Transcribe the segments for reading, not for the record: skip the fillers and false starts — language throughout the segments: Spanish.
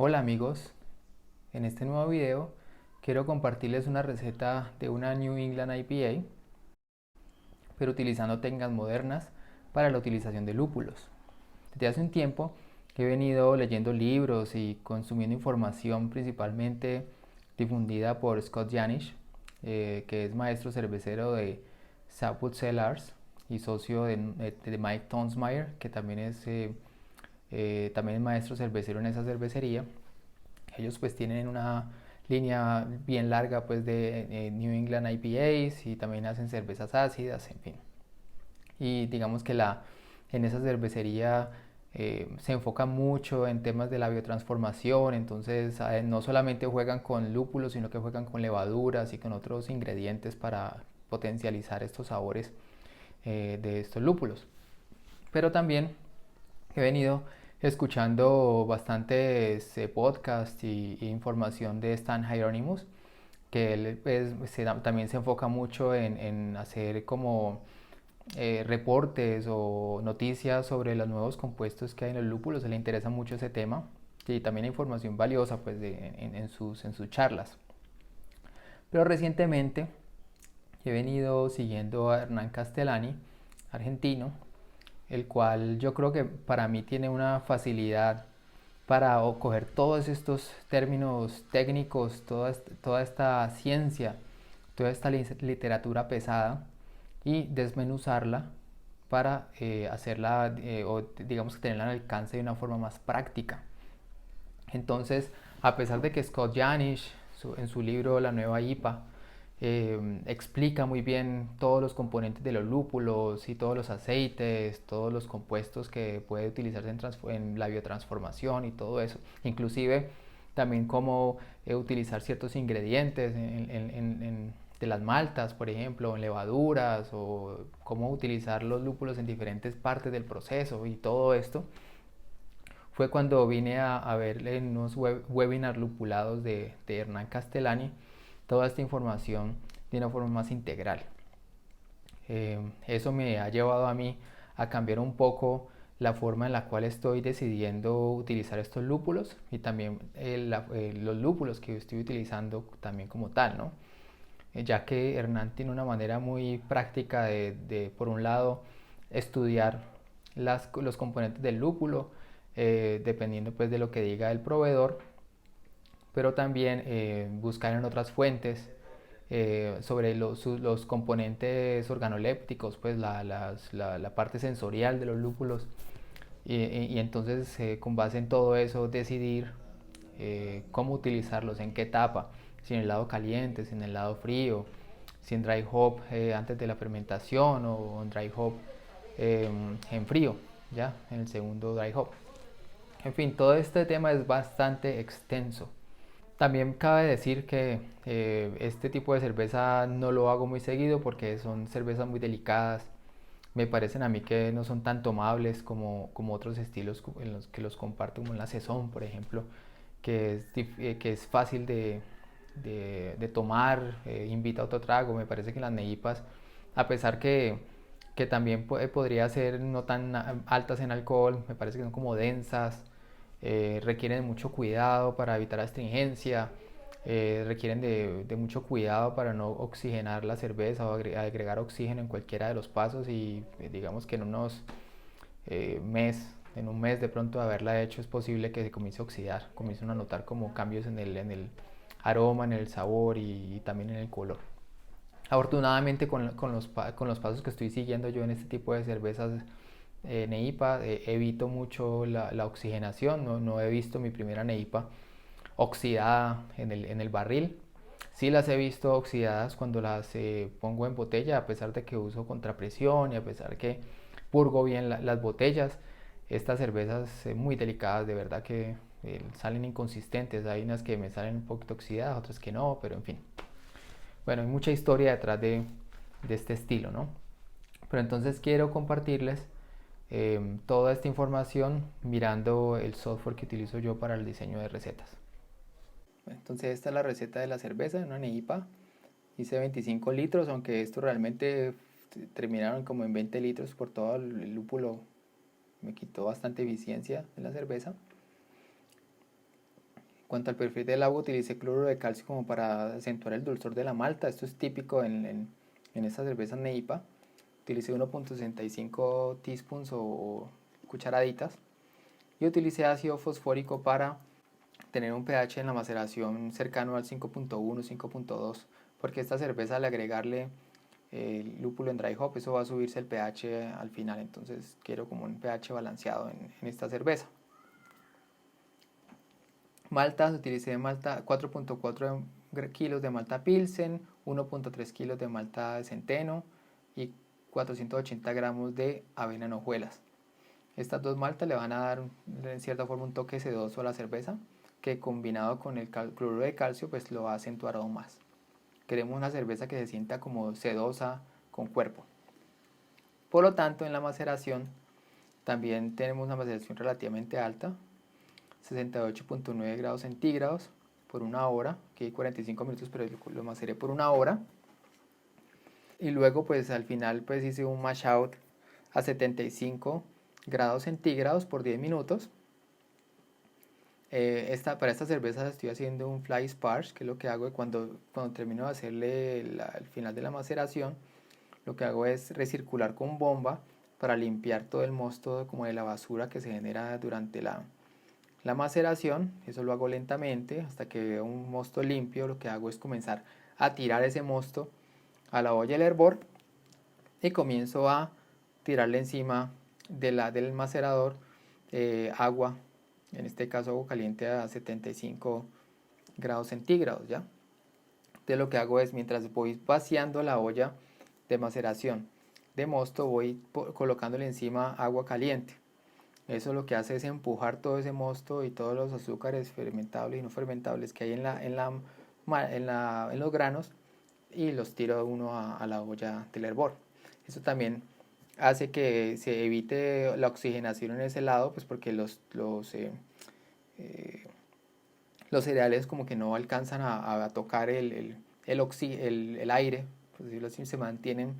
Hola amigos, en este nuevo video quiero compartirles una receta de una New England IPA, pero utilizando técnicas modernas para la utilización de lúpulos. Desde hace un tiempo he venido leyendo libros y consumiendo información principalmente difundida por Scott Janish, que es maestro cervecero de Sapwood Cellars y socio de Mike Tonsmeyer, que también es maestro cervecero en esa cervecería. Ellos pues tienen una línea bien larga pues de New England IPAs y también hacen cervezas ácidas, en fin. Y digamos que en esa cervecería se enfoca mucho en temas de la biotransformación, entonces no solamente juegan con lúpulos, sino que juegan con levaduras y con otros ingredientes para potencializar estos sabores de estos lúpulos. Pero también he venido escuchando bastantes podcasts y información de Stan Hieronymus, que él también se enfoca mucho en hacer como reportes o noticias sobre los nuevos compuestos que hay en los lúpulos. Le interesa mucho ese tema y también hay información valiosa pues, en sus charlas. Pero recientemente he venido siguiendo a Hernán Castellani, argentino, el cual yo creo que para mí tiene una facilidad para coger todos estos términos técnicos, toda esta ciencia, toda esta literatura pesada y desmenuzarla para hacerla o digamos que tenerla al alcance de una forma más práctica. Entonces, a pesar de que Scott Janish en su libro La Nueva IPA explica muy bien todos los componentes de los lúpulos y todos los aceites, todos los compuestos que puede utilizarse en la biotransformación y todo eso. Inclusive también cómo utilizar ciertos ingredientes de las maltas, por ejemplo, en levaduras, o cómo utilizar los lúpulos en diferentes partes del proceso y todo esto. Fue cuando vine a ver en unos webinars lupulados de Hernán Castellani toda esta información de una forma más integral. Eso me ha llevado a mí a cambiar un poco la forma en la cual estoy decidiendo utilizar estos lúpulos y también los lúpulos que estoy utilizando también como tal, ¿no? Ya que Hernán tiene una manera muy práctica por un lado, estudiar los componentes del lúpulo, dependiendo pues de lo que diga el proveedor, pero también buscar en otras fuentes sobre los componentes organolépticos, pues la parte sensorial de los lúpulos, y entonces con base en todo eso decidir cómo utilizarlos, en qué etapa, si en el lado caliente, si en el lado frío, si en dry hop antes de la fermentación o en dry hop en frío, ya en el segundo dry hop. En fin, todo este tema es bastante extenso. También cabe decir que este tipo de cerveza no lo hago muy seguido porque son cervezas muy delicadas. Me parecen a mí que no son tan tomables como otros estilos en los que los comparto, como en la Saison, por ejemplo, que es fácil de tomar, invita a otro trago. Me parece que las neipas, a pesar que también podría ser no tan altas en alcohol, me parece que son como densas, requieren mucho cuidado para evitar astringencia, requieren de mucho cuidado para no oxigenar la cerveza o agregar oxígeno en cualquiera de los pasos, y digamos que en un mes de pronto de haberla hecho es posible que se comience a oxidar, comiencen a notar como cambios en el aroma, en el sabor y también en el color. Afortunadamente con los pasos que estoy siguiendo yo en este tipo de cervezas Neipa, evito mucho la oxigenación. No he visto mi primera Neipa oxidada en el barril. Sí las he visto oxidadas cuando las pongo en botella, a pesar de que uso contrapresión y a pesar que purgo bien las botellas. Estas cervezas muy delicadas, de verdad que salen inconsistentes. Hay unas que me salen un poquito oxidadas, otras que no, pero en fin. Bueno, hay mucha historia detrás de este estilo, ¿no? Pero entonces quiero compartirles toda esta información mirando el software que utilizo yo para el diseño de recetas. Entonces esta es la receta de la cerveza, una Neipa. Hice 25 litros, aunque esto realmente terminaron como en 20 litros por todo el lúpulo. Me quitó bastante eficiencia en la cerveza. cuanto al perfil del agua, utilicé cloruro de calcio como para acentuar el dulzor de la malta. Esto es típico en esta cerveza Neipa. Utilicé 1.65 teaspoons o cucharaditas. Y utilicé ácido fosfórico para tener un pH en la maceración cercano al 5.1, 5.2, porque esta cerveza, al agregarle lúpulo en dry hop, eso va a subirse el pH al final. Entonces quiero como un pH balanceado en esta cerveza. Maltas, utilicé malta 4.4 kilos de malta Pilsen, 1.3 kilos de malta de centeno y 480 gramos de avena en hojuelas. Estas dos maltas le van a dar en cierta forma un toque sedoso a la cerveza, que combinado con el cloruro de calcio pues lo va a acentuar aún más. Queremos una cerveza que se sienta como sedosa, con cuerpo. Por lo tanto, en la maceración también tenemos una maceración relativamente alta, 68.9 grados centígrados por una hora, que 45 minutos, pero lo maceré por una hora. Y luego pues al final pues hice un mash out a 75 grados centígrados por 10 minutos. Para esta cerveza estoy haciendo un fly sparge, que es lo que hago cuando termino de hacerle el final de la maceración. Lo que hago es recircular con bomba para limpiar todo el mosto como de la basura que se genera durante la maceración. Eso lo hago lentamente hasta que veo un mosto limpio. Lo que hago es comenzar a tirar ese mosto a la olla del hervor y comienzo a tirarle encima del macerador agua, en este caso agua caliente a 75 grados centígrados, ¿ya? Entonces lo que hago es, mientras voy vaciando la olla de maceración de mosto, voy colocándole encima agua caliente. Eso lo que hace es empujar todo ese mosto y todos los azúcares fermentables y no fermentables que hay en los granos, y los tiro uno a la olla del hervor. Eso también hace que se evite la oxigenación en ese lado, pues porque los cereales como que no alcanzan a tocar el aire, por decirlo así, se mantienen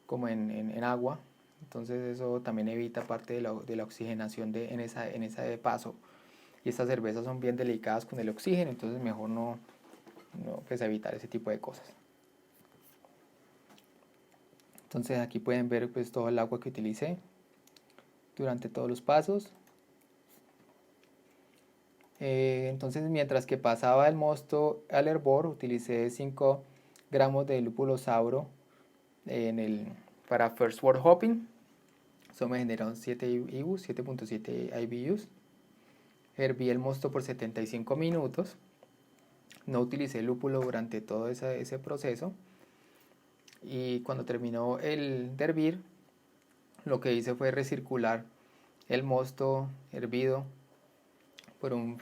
como en agua. Entonces eso también evita parte de la oxigenación en ese paso. Y estas cervezas son bien delicadas con el oxígeno, entonces mejor no pues evitar ese tipo de cosas. Entonces aquí pueden ver pues todo el agua que utilicé durante todos los pasos. Entonces mientras que pasaba el mosto al hervor, utilicé 5 gramos de lúpulo sauro para first wort hopping. Eso me generaron 7 IBUs, 7.7 IBUs. Herví el mosto por 75 minutos. No utilicé lúpulo durante todo ese proceso. Y cuando terminó de hervir, lo que hice fue recircular el mosto hervido por un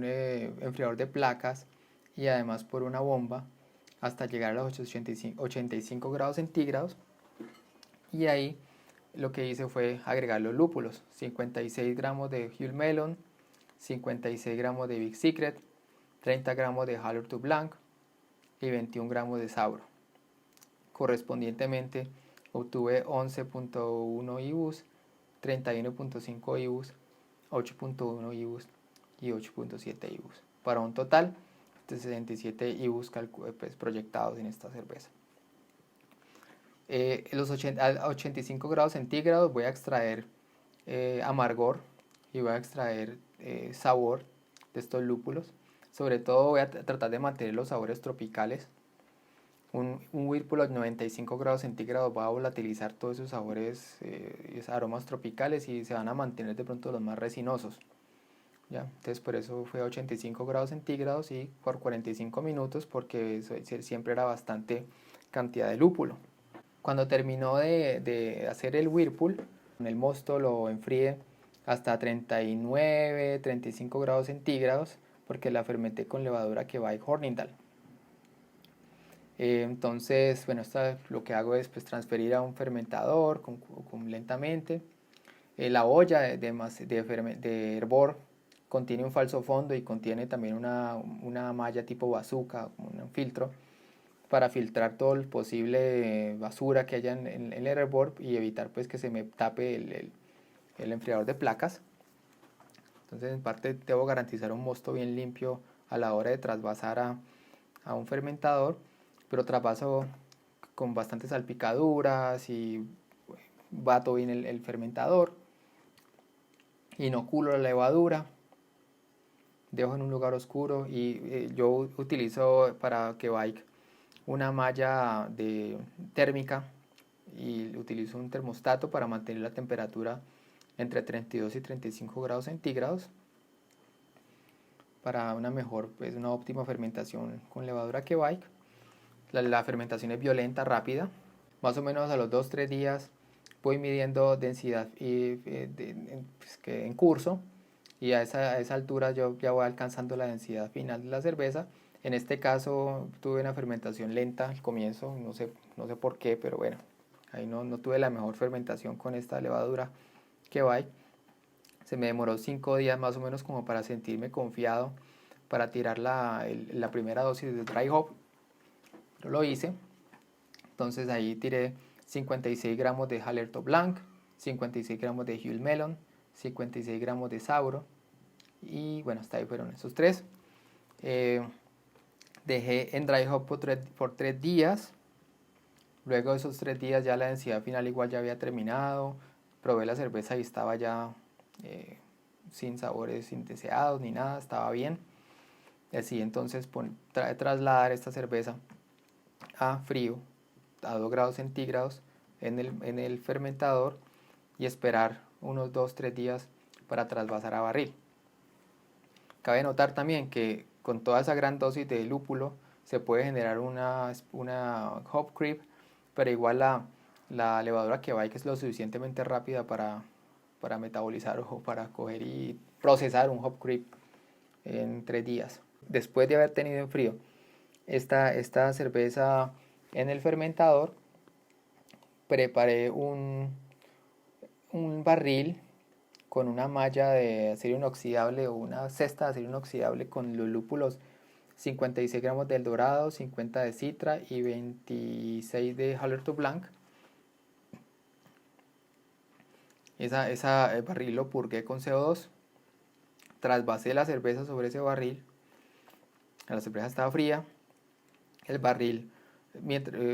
enfriador de placas y además por una bomba hasta llegar a los 85 grados centígrados. Y ahí lo que hice fue agregar los lúpulos: 56 gramos de Huell Melon, 56 gramos de Big Secret, 30 gramos de Hallertau Blanc y 21 gramos de Sauro. Correspondientemente obtuve 11.1 IBUs, 31.5 IBUs, 8.1 IBUs y 8.7 IBUs, para un total de 67 IBUs pues, proyectados en esta cerveza. A 85 grados centígrados voy a extraer amargor y voy a extraer sabor de estos lúpulos. Sobre todo voy a tratar de mantener los sabores tropicales. Un Whirlpool a 95 grados centígrados va a volatilizar todos esos sabores y aromas tropicales y se van a mantener de pronto los más resinosos, ¿ya? Entonces por eso fue a 85 grados centígrados y por 45 minutos, porque siempre era bastante cantidad de lúpulo. Cuando terminó de hacer el Whirlpool, el mosto lo enfríe hasta 39, 35 grados centígrados, porque la fermenté con levadura Kveik Hornindal. Entonces, bueno, lo que hago es pues transferir a un fermentador lentamente. La olla de hervor contiene un falso fondo y contiene también una malla tipo bazooka, un filtro, para filtrar todo el posible basura que haya en el hervor y evitar pues que se me tape el enfriador de placas. Entonces en parte debo garantizar un mosto bien limpio a la hora de trasvasar a un fermentador, pero trasvaso con bastantes salpicaduras y bato bien el fermentador, inoculo la levadura, dejo en un lugar oscuro y yo utilizo para Kveik una malla térmica y utilizo un termostato para mantener la temperatura entre 32 y 35 grados centígrados para una mejor, pues una óptima fermentación con levadura Kveik. La fermentación es violenta, rápida. Más o menos a los 2-3 días voy midiendo densidad pues, en curso, y a esa altura yo ya voy alcanzando la densidad final de la cerveza. En este caso tuve una fermentación lenta al comienzo, no sé por qué, pero bueno, ahí no tuve la mejor fermentación con esta levadura Kveik. Se me demoró 5 días más o menos como para sentirme confiado para tirar la primera dosis de dry hop. Pero lo hice. Entonces ahí tiré 56 gramos de Hallertau Blanc, 56 gramos de Huell Melon, 56 gramos de Sauro, y bueno, hasta ahí fueron esos tres. Dejé en dry hop por 3 días. Luego de esos 3 días ya la densidad final igual ya había terminado. Probé la cerveza y estaba ya sin sabores indeseados ni nada, estaba bien. Así entonces trasladar esta cerveza a frío a 2 grados centígrados en el fermentador y esperar unos 2-3 días para trasvasar a barril. Cabe notar también que con toda esa gran dosis de lúpulo se puede generar una hop creep, pero igual la levadura Kveik es lo suficientemente rápida para metabolizar o para coger y procesar un hop creep en 3 días. Después de haber tenido en frío esta cerveza en el fermentador, preparé un barril con una malla de acero inoxidable o una cesta de acero inoxidable con los lúpulos 56 gramos del Dorado, 50 de Citra y 26 de Hallertau Blanc. El barril lo purgué con CO2, trasvasé la cerveza sobre ese barril. La cerveza estaba fría. El barril,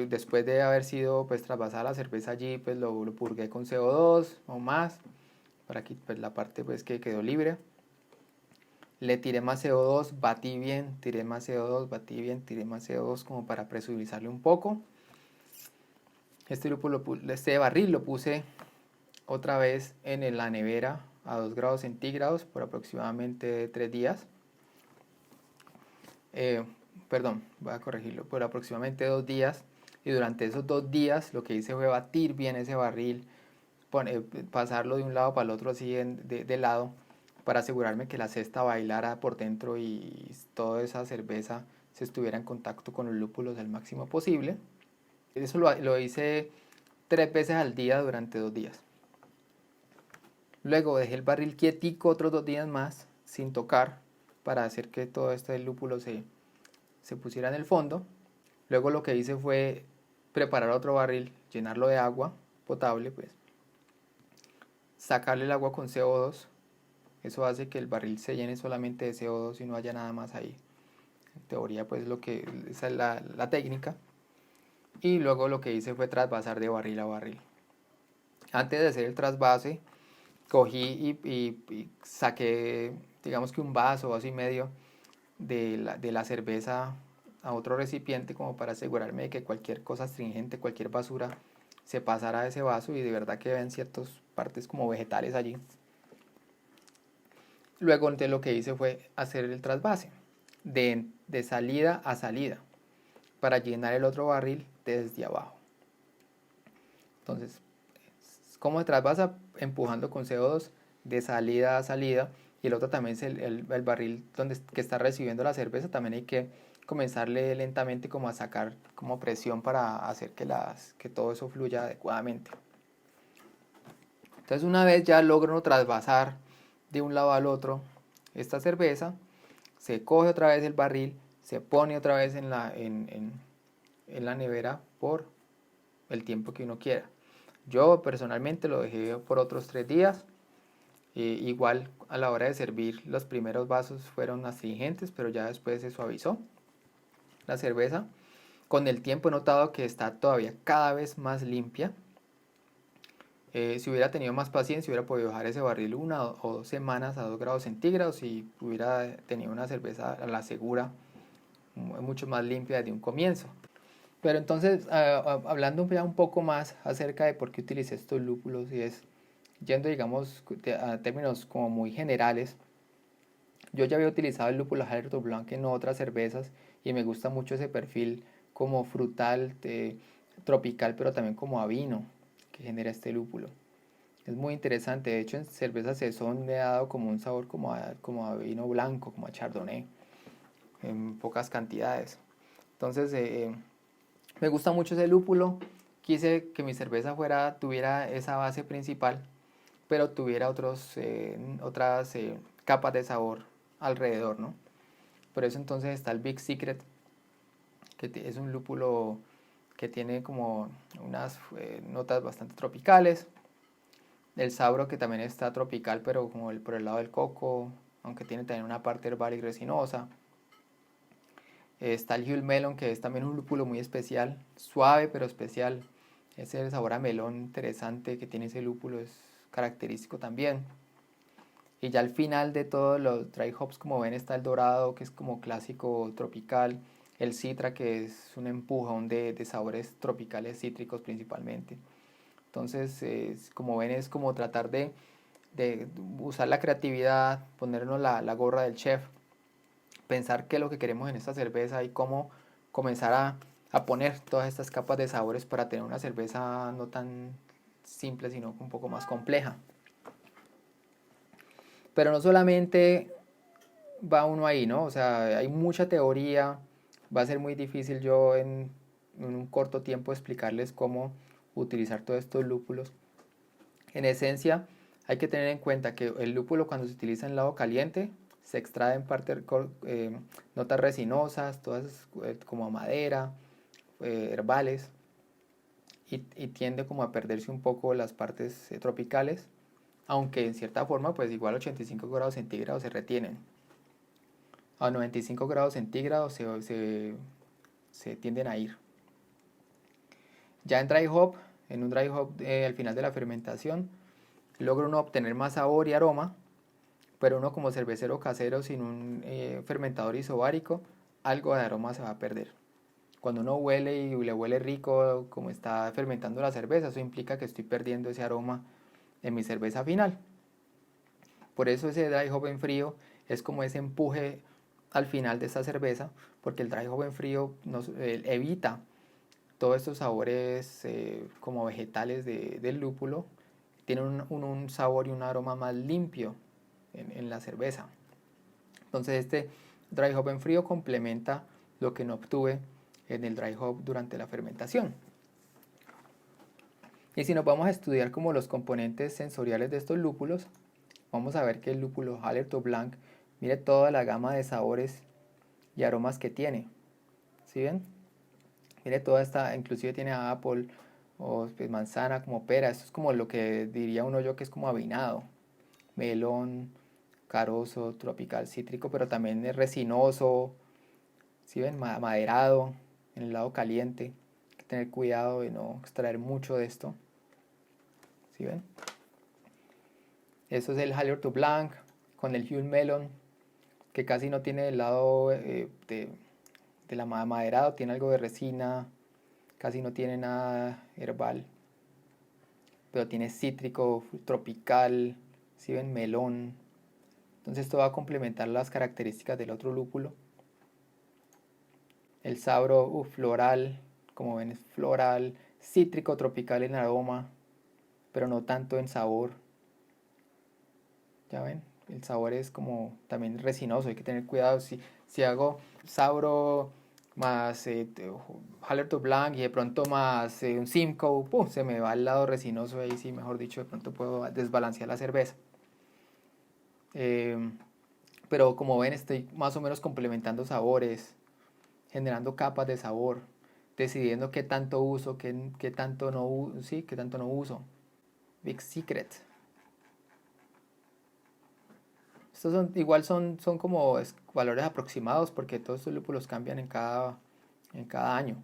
después de haber sido pues trasvasada la cerveza allí, pues lo purgué con CO2 o más, para aquí pues la parte pues que quedó libre. Le tiré más CO2, batí bien, tiré más CO2, batí bien, tiré más CO2 como para presurizarle un poco. Este barril lo puse otra vez en la nevera a 2 grados centígrados por aproximadamente 3 días. Voy a corregirlo, por aproximadamente 2 días. Y durante esos 2 días lo que hice fue batir bien ese barril, pasarlo de un lado para el otro así de lado, para asegurarme que la cesta bailara por dentro y toda esa cerveza se estuviera en contacto con los lúpulos al máximo posible. Eso lo hice 3 veces al día durante 2 días. Luego dejé el barril quietico otros 2 días más sin tocar, para hacer que todo este lúpulo se pusiera en el fondo. Luego lo que hice fue preparar otro barril, llenarlo de agua potable, pues sacarle el agua con CO2. Eso hace que el barril se llene solamente de CO2 y no haya nada más ahí. En teoría, pues esa es la técnica. Y luego lo que hice fue trasvasar de barril a barril. Antes de hacer el trasvase, cogí y saqué, digamos que un vaso y medio de la cerveza a otro recipiente, como para asegurarme de que cualquier cosa astringente, cualquier basura, se pasara a ese vaso y de verdad que ven ciertas partes como vegetales allí. Luego entonces lo que hice fue hacer el trasvase de salida a salida para llenar el otro barril desde abajo. Entonces, ¿cómo se trasvasa? Empujando con CO2 de salida a salida, y el otro también es el barril que está recibiendo la cerveza. También hay que comenzarle lentamente como a sacar como presión para hacer que todo eso fluya adecuadamente. Entonces, una vez ya logro trasvasar de un lado al otro esta cerveza, se coge otra vez el barril, se pone otra vez en la nevera por el tiempo que uno quiera. Yo personalmente lo dejé por otros 3 días Igual a la hora de servir, los primeros vasos fueron astringentes, pero ya después se suavizó la cerveza. Con el tiempo he notado que está todavía cada vez más limpia. Si hubiera tenido más paciencia, hubiera podido dejar ese barril 1 o 2 semanas a 2 grados centígrados y hubiera tenido una cerveza a la segura, mucho más limpia desde un comienzo. Pero entonces, hablando ya un poco más acerca de por qué utilicé estos lúpulos, y es yendo, digamos, a términos como muy generales, yo ya había utilizado el lúpulo Hallertau Blanc en otras cervezas y me gusta mucho ese perfil como frutal, tropical, pero también como a vino que genera este lúpulo. Es muy interesante, de hecho en cerveza Saison le ha dado como un sabor como a vino blanco, como a chardonnay, en pocas cantidades. Entonces me gusta mucho ese lúpulo, quise que mi cerveza tuviera esa base principal, pero tuviera otras capas de sabor alrededor, ¿no? Por eso entonces está el Big Secret, que es un lúpulo que tiene como unas notas bastante tropicales. El Sabro, que también está tropical, pero como por el lado del coco, aunque tiene también una parte herbal y resinosa. Está el Huell Melon, que es también un lúpulo muy especial, suave pero especial. Ese sabor a melón interesante que tiene ese lúpulo es característico también. Y ya al final de todos los dry hops, como ven, está el Dorado, que es como clásico tropical. El Citra, que es un empujón de sabores tropicales cítricos principalmente. Entonces, como ven, es como tratar de usar la creatividad, ponernos la gorra del chef, pensar qué es lo que queremos en esta cerveza y cómo comenzar a poner todas estas capas de sabores para tener una cerveza no tan simple, sino un poco más compleja. Pero no solamente va uno ahí, ¿no? O sea, hay mucha teoría, va a ser muy difícil yo en un corto tiempo explicarles cómo utilizar todos estos lúpulos. En esencia, hay que tener en cuenta que el lúpulo, cuando se utiliza en lado caliente, se extrae en parte notas resinosas, todas como madera, herbales, y tiende como a perderse un poco las partes tropicales, aunque en cierta forma pues igual a 85 grados centígrados se retienen. A 95 grados centígrados se tienden a ir. Ya en dry hop, en un dry hop al final de la fermentación, logra uno obtener más sabor y aroma, pero uno como cervecero casero sin un fermentador isobárico, algo de aroma se va a perder. Cuando uno huele y le huele rico como está fermentando la cerveza, eso implica que estoy perdiendo ese aroma en mi cerveza final. Por eso ese dry hop en frío es como ese empuje al final de esta cerveza, porque el dry hop en frío evita todos estos sabores como vegetales del lúpulo. Tiene un sabor y un aroma más limpio en la cerveza. Entonces este dry hop en frío complementa lo que no obtuve en el dry hop durante la fermentación. Y si nos vamos a estudiar como los componentes sensoriales de estos lúpulos, vamos a ver que el lúpulo Hallertau Blanc, mire toda la gama de sabores y aromas que tiene. ¿Sí ven? Mire toda esta, inclusive tiene apple o pues, manzana como pera. Esto es como lo que diría uno yo que es como avinado. Melón, carozo, tropical, cítrico, pero también es resinoso. ¿Sí ven? Maderado en el lado caliente. Hay que tener cuidado de no extraer mucho de esto. ¿Sí ven? Eso es el Hallertau Blanc con el Huell Melon, que casi no tiene el lado de la maderado, tiene algo de resina, casi no tiene nada herbal, pero tiene cítrico, tropical, si ven, melón. Entonces esto va a complementar las características del otro lúpulo. El sabro floral, como ven, es floral, cítrico, tropical en aroma, pero no tanto en sabor. Ya ven, el sabor es como también resinoso, hay que tener cuidado. Si hago sabro más Hallertau Blanc y de pronto más un Simcoe, se me va al lado resinoso, ahí sí, mejor dicho, de pronto puedo desbalancear la cerveza. Pero como ven, estoy más o menos complementando sabores, generando capas de sabor, decidiendo qué tanto uso, qué tanto no uso. Big Secret. Estos igual son como valores aproximados porque todos estos lúpulos cambian en cada año.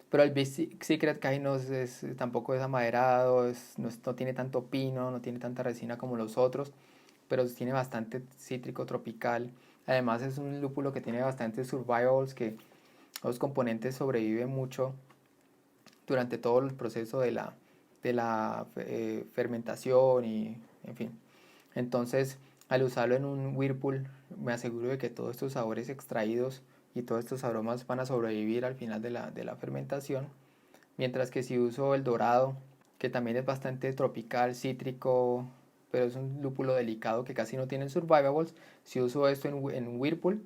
Pero el Big Secret casi tampoco es amaderado, no tiene tanto pino, no tiene tanta resina como los otros, pero tiene bastante cítrico tropical. Además es un lúpulo que tiene bastantes survivals, que los componentes sobreviven mucho durante todo el proceso de la fermentación y en fin. Entonces, al usarlo en un whirlpool, me aseguro de que todos estos sabores extraídos y todos estos aromas van a sobrevivir al final de la fermentación. Mientras que si uso el dorado, que también es bastante tropical, cítrico, pero es un lúpulo delicado que casi no tiene survivables, si uso esto en un whirlpool,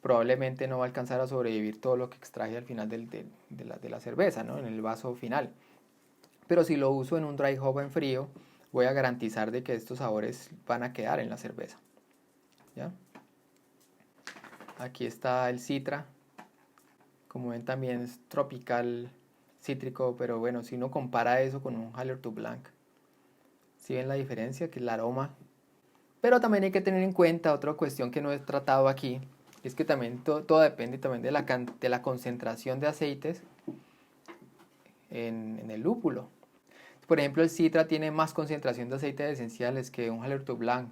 probablemente no va a alcanzar a sobrevivir todo lo que extraje al final de la cerveza, ¿no? En el vaso final. Pero si lo uso en un dry hop en frío, voy a garantizar de que estos sabores van a quedar en la cerveza. ¿Ya? Aquí está el Citra. Como ven también es tropical, cítrico, pero bueno, si uno compara eso con un Hallertau Blanc, si ven la diferencia, que es el aroma. Pero también hay que tener en cuenta otra cuestión que no he tratado aquí, es que también todo depende también de la concentración de aceites en el lúpulo. Por ejemplo, el Citra tiene más concentración de aceites esenciales que un Hallertau Blanc.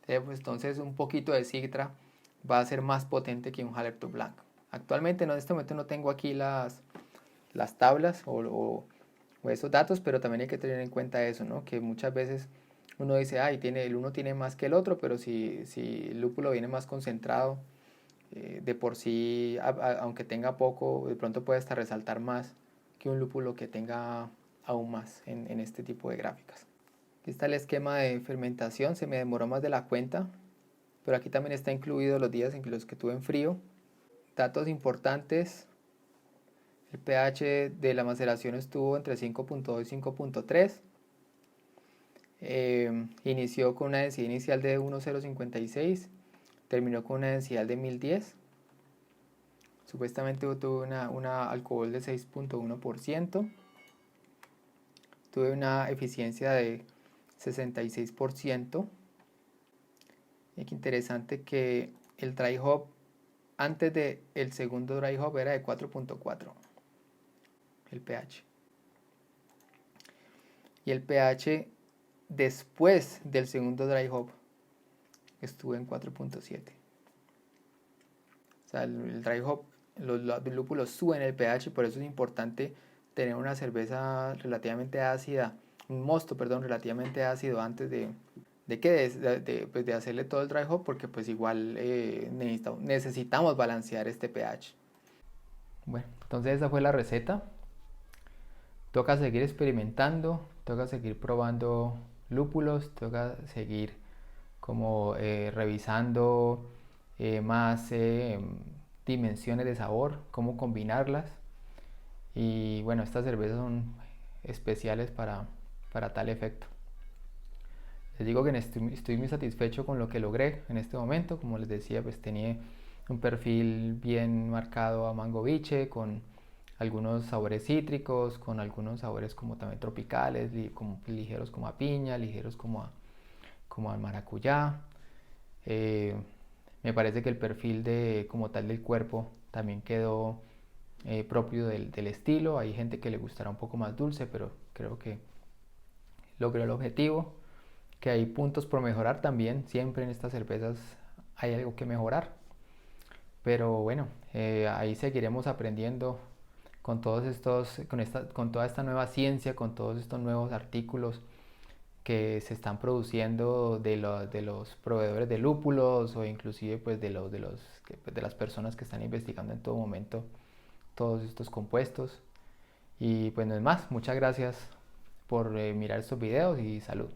Entonces un poquito de Citra va a ser más potente que un Hallertau Blanc. Actualmente en este momento no tengo aquí las tablas o esos datos, pero también hay que tener en cuenta eso, ¿no? Que muchas veces uno dice, el uno tiene más que el otro, pero si el lúpulo viene más concentrado, de por sí, aunque tenga poco, de pronto puede hasta resaltar más que un lúpulo que tenga aún más en este tipo de gráficas. Aquí está el esquema de fermentación, se me demoró más de la cuenta, pero aquí también está incluido los días en los que tuve en frío. Datos importantes: el pH de la maceración estuvo entre 5.2 y 5.3. Inició con una densidad inicial de 1,056, terminó con una densidad de 1010. Supuestamente tuve una alcohol de 6.1%. Tuve una eficiencia de 66%. Y qué interesante que el dry hop antes del segundo dry hop era de 4.4 el pH. Y el pH después del segundo dry hop estuvo en 4.7. O sea, el dry hop, los lúpulos suben el pH, por eso es importante tener una cerveza relativamente ácida, un mosto, perdón, relativamente ácido antes de hacerle todo el dry hop, porque pues igual necesitamos balancear este pH. Bueno, entonces esa fue la receta. Toca seguir experimentando, toca seguir probando lúpulos, toca seguir como revisando más dimensiones de sabor, cómo combinarlas. Y bueno, estas cervezas son especiales para tal efecto. Les digo que estoy muy satisfecho con lo que logré en este momento. Como les decía, pues tenía un perfil bien marcado a mango biche, con algunos sabores cítricos, con algunos sabores como también tropicales, como ligeros como a piña, ligeros como a maracuyá. Me parece que el perfil como tal del cuerpo también quedó propio del estilo. Hay gente que le gustará un poco más dulce, pero creo que logré el objetivo. Que hay puntos por mejorar también, siempre en estas cervezas hay algo que mejorar, pero bueno, ahí seguiremos aprendiendo con con toda esta nueva ciencia, con todos estos nuevos artículos que se están produciendo de los proveedores de lúpulos, o inclusive pues de las personas que están investigando en todo momento todos estos compuestos. Y pues no es más, muchas gracias por mirar estos videos y salud.